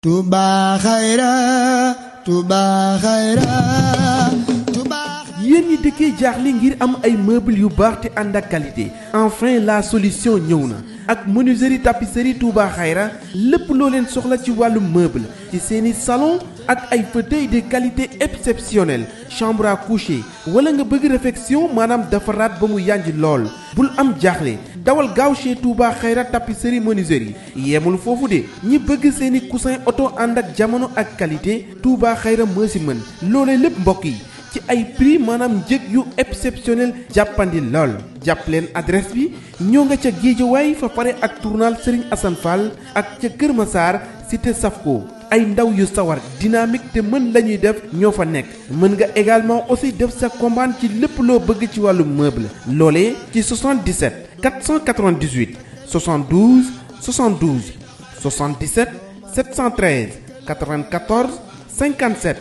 Touba Khayra Touba Khayra Touba. yéen ñi dëkkee jaaxle ngir am ay meubles yu baax te ànd ak qualité enfin la solution ñëw na ak menuiserie tapisserie Touba Khayra lépp loo leen soxla ci wàllu meuble ci seeni salon ak ay fauteuils de qualité exceptionnelle chambre à coucher wala nga bëgg réfection maanaam defaraat ba mu yànj lool bul am jaaxle dawal gaaw chez Touba Khayra tapisserie menuiserie yemul foofu de ñi bëgg seeni coussin oto ànd ak jamono ak qualité Touba Khayra moo si mën loolee lépp mbokk yi ci ay prix maanaam njëg yu exceptionnel jàppandi lool jàpp leen adresse bi ñoo nga ca Guédiawaye fa pare ak tournal Serigne Assane Fall ak ca Kër Massar cité Safko ay ndaw yu sawar dynamique te mën la ñuy def ñoo fa nekk mën nga également aussi def sa commande ci lépp loo bëgg ci wàllu meuble loolee ci 77 498 72 72 77 713 94 57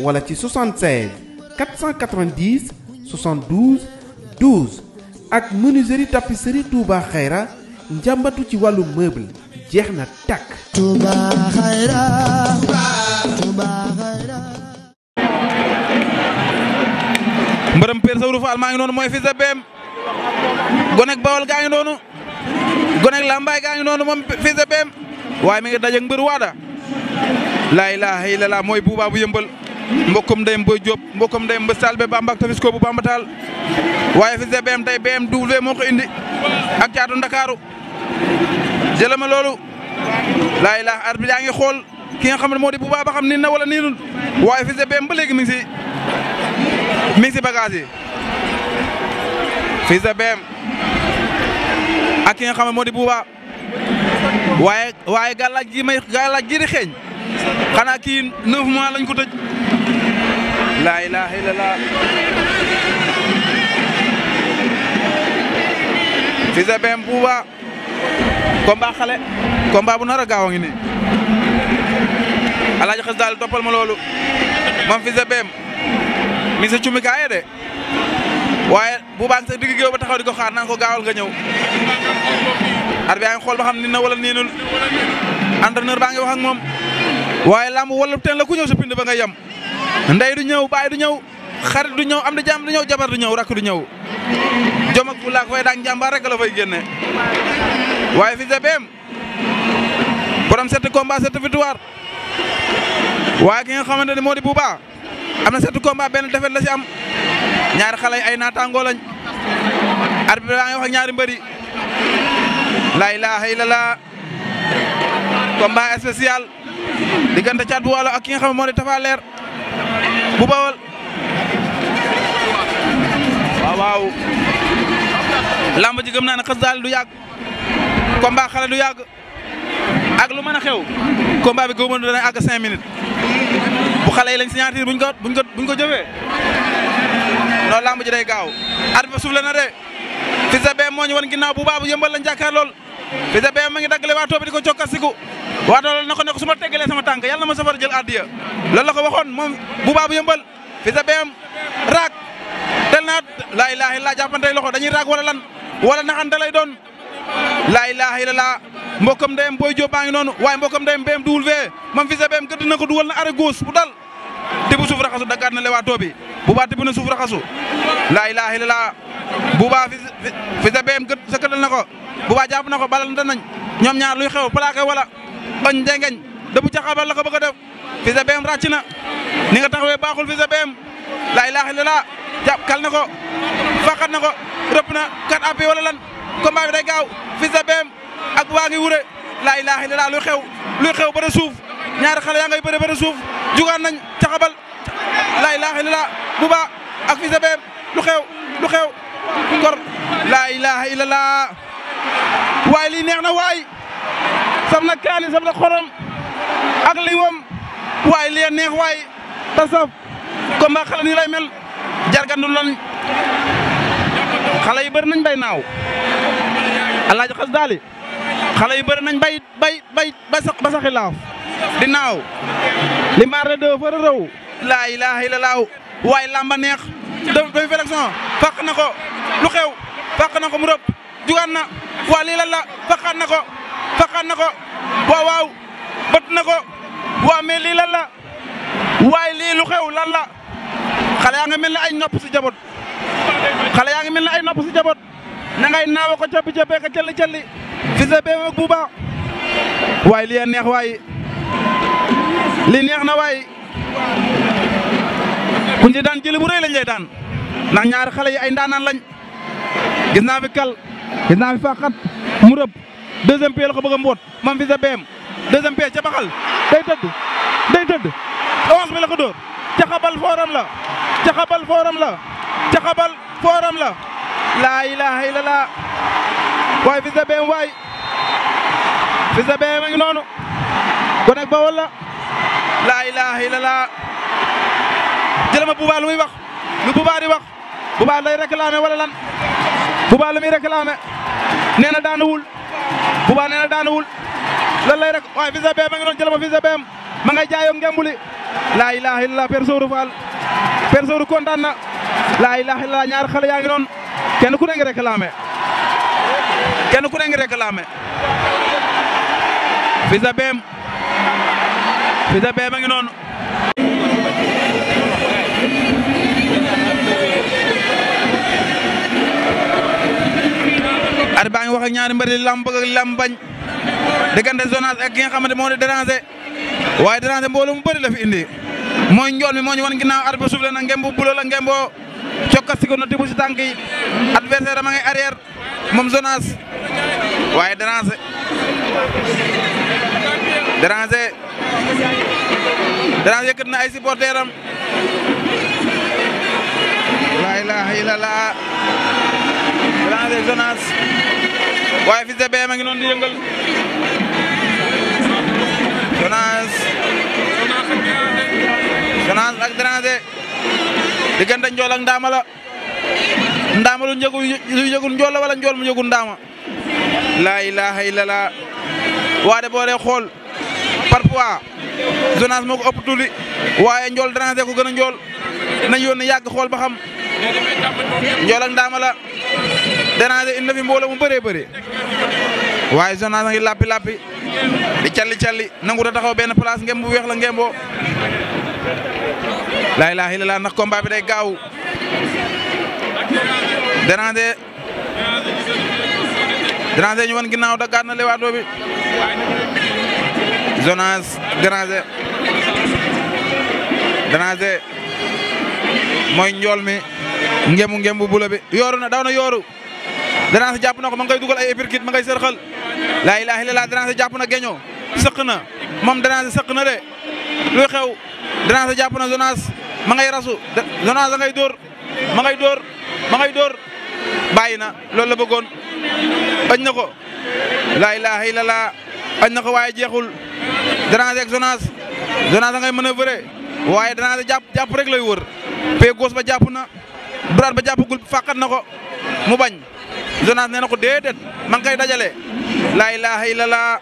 wala ci 76 490 72 12 ak menuiserie tapisserie Touba Khayra njàmbatu ci wàllu meuble jeex na tàkk. Touba Khayra Touba Khayra. mbërëm Père Sawru Fall maa ngi noonu mooy Fils de BM gonek Bawol gaa ngi noonu gonek Lambaay gaa ngi noonu moom Fils de BM waaye mi ngi daje mbër waada laa ilaaha illallaah mooy buubaa bu yëmbal mbokkum ndeyam Boy Diop mbokkum ndeyam ba Salbe Bamba ak Tafisko bu Bamba Taal waaye Fils de BM tey BMW moo ko indi ak caatu Ndakaaru jëlama loolu laa ilaaha arbitre yaa ngi xool ki nga xam ne moo di buubaa ba xam niin na wala niinul waaye Fils de BM ba léegi mi ngi si bagage yi Fils de BM ak ki nga xam ne moo di buubaa waaye gàllaaj gi di xeeñ xanaa kii 9 mois lañ ko tëj laa ilaaha illallaah Fils de BM buubaa combat xale combat bu nar a gaaw a ngi nii alaaji xës daal toppal ma loolu moom Fils de BM mi sa cumi kaaye de waaye buubaa ngi sa digg géew ba taxaw di ko xaar naan ko gaawal nga ñëw arbitre yaa ngi xool ba xam ni na wala niinul entraîneur baa ngi wax ak moom waaye lamb wala teen la ku ñëw sa pind ba nga yem ndey du ñëw baay du ñëw xarit du ñëw am di jàmm du ñëw jabar du ñëw rakk du ñëw jom ak fu laak fay daak njàmbaar rek la fay génne waaye Fils de BM borom 7 combats 7 victoire waaye ki nga xamante ne moo di Bouba am na 7 combats benn défaite la ci am ñaari xale ay naataangoo lañ arbitre baa ngi wax ak ñaari mbëri laa ilaaha illallaah combat spécial diggante Caat bu Waalo ak ki nga xam ne moo di Tapha Leer bu Bawol waaw lamb ji gëm naa ne xës daal du yàgg combat xale du yàgg ak lu mën a xew combat bi gëwuma dana àgg 5 minutes bu xale yi lañ signature buñ ko jëfee loolu lamb ji day gaaw arbitre bi soufflé na de Fils de BM moo ñu wan ginnaaw bu baabu yëmbal lañ jàkkaar lool Fils de BM ma ngi daggale waa toobi di ko cokkasiku waa loolu na ko ne ko su ma teggalee sama tànk yàlla na ma safar jël addiya loolu la ko waxoon moom bu baabu yëmbal Fils de BM raak tel naa laa ilaaha illallaah jàppantey loxo dañuy raak wala lan wala naxante lay doon laa ilaaha illallaah mbokkam ndeyam Boy Diop baa ngi noonu waaye mbokkam ndeyam BMW moom Fils de BM gëdd na ko dugal na arrêt gauche bu dal tibb suuf raxasu daggaat na le waa toobi bu baa tibb na suuf raxasu laa ilaaha illallaah bu baa Fils de BM sa këddal na ko bu baa jàpp na ko balante nañ ñoom ñaar luy xew plaqué wala oñ ndengeñ dëbu jaxabal la ko bëgg a def Fils de BM ràcc na ni nga taxawee baaxul Fils de BM laa ilaaha illallaah jàpp kal na ko faqat na ko rëpp na kat appi wala lan combat bi day gaaw Fils de BM ak waa ngi wure laa ilaaha illallaah luy xew bëre suuf ñaari xale yaa ngay bëre suuf jugaan nañ caxabal laa ilaaha illallaah bu baa ak Fils de BM lu xew kor laa ilaaha illallaah waaye lii neex na waay saf na kaani saf na xorom ak li wam waaye lii neex waay ta saf combat xale nii lay mel jargandu lan xale yi bëri nañ bay naaw alaaji xas daali xale yi bëri nañ bay saxi laaf di naaw li maar de doo fa rëw laa ilaaha illallaah waaye lamba neex demi félexion fàq na ko lu xew fàq na ko mu rëpp jugaan na waa lii lan la faqaat na ko waaw bët na ko lan la xale yaa ngi mel ni ay nopp si jabot xale yaa ngi mel ni ay nopp si jabot na ngay naawa ko cappi cappee ko calli calli Fils de Bem ak Bouba waaye li neex waaye li neex na waaye kuñ ci daan jëli bu rëy lañ lay daan ndax ñaari xale yi ay ndaanaan lañ gis naa fi kal gis naa fi faqat mu rëb deuxième pied la ko bëgg a mboot moom Fils de Bem deuxième pied ca baxal day tëdd avance bi la ko dóor caxabal fooram la caxabal fooram la caxabal fooram la laa ilaha illallah waaye Fils de Bem waay Fils de Bem a ngi noonu ko nekk ba wala laa ilaha illallah jëlama Bouba lu muy wax lu Bouba di wax Bouba lay réclamé wala lan Bouba lu muy réclamé nee na daanuwul Bouba nee na daanuwul lan lay rek waaye Fils de Bem a ngi noonu jëlama Fils de Bem ma ngay jaayoo ngembuli laa ilaha illallah Père Sourou Fall Père Sourou kontaan na laa ilaha illallah ñaari xale yaa ngi noonu kenn ku ne ngi réclamé kenn ku ne ngi réclamé Fils de Bem a ngi noonu at baa ngi wax ak ñaari mbëri lamb bëgg ak lamb bañ diggante Zonaas ak ki nga xamante moo di déranger waaye déranger mbooloo mu bëri la fi indi mooy njool mi moo ñu wan ginnaaw at ba suufle na ngembo bulo la ngembo cokkasi ko na tibu si tànk yi adversaire am a ngay arrière moom Zonaas waaye déranger yëkkat na ay supporter am la ilaha illallah déranger Zonaas waaye Fils de Bem a ngi noonu di yëngal Zonaas ak déranger diggante njool ak ndaama la ndaama lu njëgul njool la wala njool mu njëgul ndaama la ilaha illallah waa de boo dee xool parfois Zonaas moo ko ëpp tuuli waaye njool déranger ko gën a njool nañ yónni yàgg xool ba xam njool ak ndaama la déranger indi na fi mbooloo mu bëree bëri waaye Zonaas a ngi lappi di calli nangu da taxaw benn place ngem bu weex la ngemboo laa ilaaha illallaah ndax combat bi day gaaw déranger ñu wan ginnaaw daggaat na lewaatoo bi Zonaas déranger mooy njool mi ngembu bula bi yooru na daw na yooru déranger jàpp na ko ma ngay dugal ay uppercut ma ngay sërxal laa ilaaha illallaah déranger jàpp na geño sëq na moom déranger sëq na de luy xew déranger jàpp na Zonaas ma ngay rasu Zonaas a ngay dóor ma ngay dóor bàyyi na loolu la bëggoon bañ na ko laa ilaaha illallaah bañ na ko waaye jeexul déranger ak Zonaas a ngay manœuvrer waaye déranger jàpp rek lay wër pied gauche ba jàpp na droite ba jàppagul fàqat na ko mu bañ Zonaas nee na ko déedéet ma ngi koy dajale laa ilaaha illallaah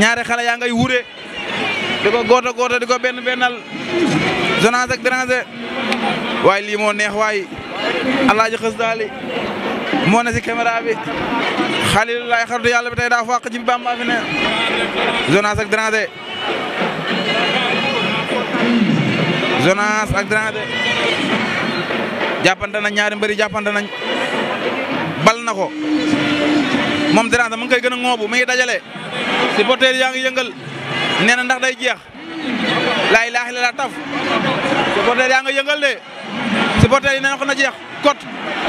ñaari xale yaa ngay wure di ko goota di ko bennal Zonaas ak déranger waaye lii moo neex waaye Alaaji Xës daali moo ne si caméra bi xalilullaay xaritu yàlla bi tey daa fàq ci Bamba fi ne Zonaas ak déranger jàppante nañ ñaari mbëri jàppante nañ bal na ko moom déranger mu ngi koy gën a ŋoobu mi ngi dajale supporter yaa ngi yëngal nee na ndax day jeex laa ilaaha illallaah taf supporter yaa ngi yëngal de supporter yi nee na ko na jeex kot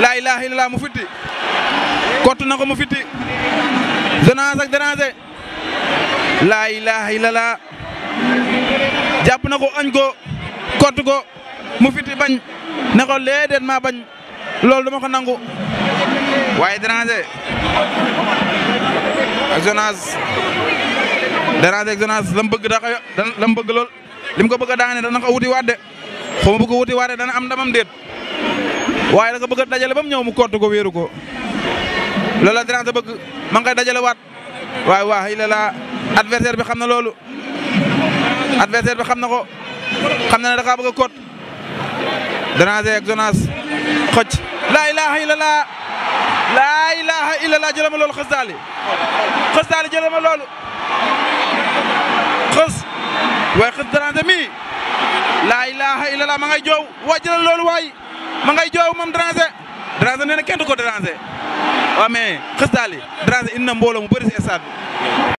laa ilaaha illallaah mu fitti kot na ko mu fitti Zonaas ak déranger laa ilaaha illallaah jàpp na ko añ ko kot ko mu fitti bañ ne ko léedéet maa bañ loolu dama ko nangu waaye déranger ak Zonaas la mu bëgg la mu bëgg lool li mu ko bëgg a daane dana ko wuti waat de xaw ma bëgg wuti waat de dana am ndamam déet waaye da ko bëgg a dajale ba mu ñëw mu kott ko wéeru ko loolu la déranger bëgg ma ngi koy dajale waat waaye waa illallah adversaire bi xam na loolu adversaire bi xam na ko xam na ne da kaa bëgg a kott déranger ak Zonaas xëcc laa ilaaha illallah laa ilaaha illallah jëlama loolu Xës daali jëlama loolu Xës waaye Xës déranger mi laa ilaaha ilaha illallah ma ngay joow wàjjal loolu waay ma ngay joow moom Dranché nee na kenn du ko déranger waaw mais xës daal yi Dranché indi na mbooloo mu bëri si stade bi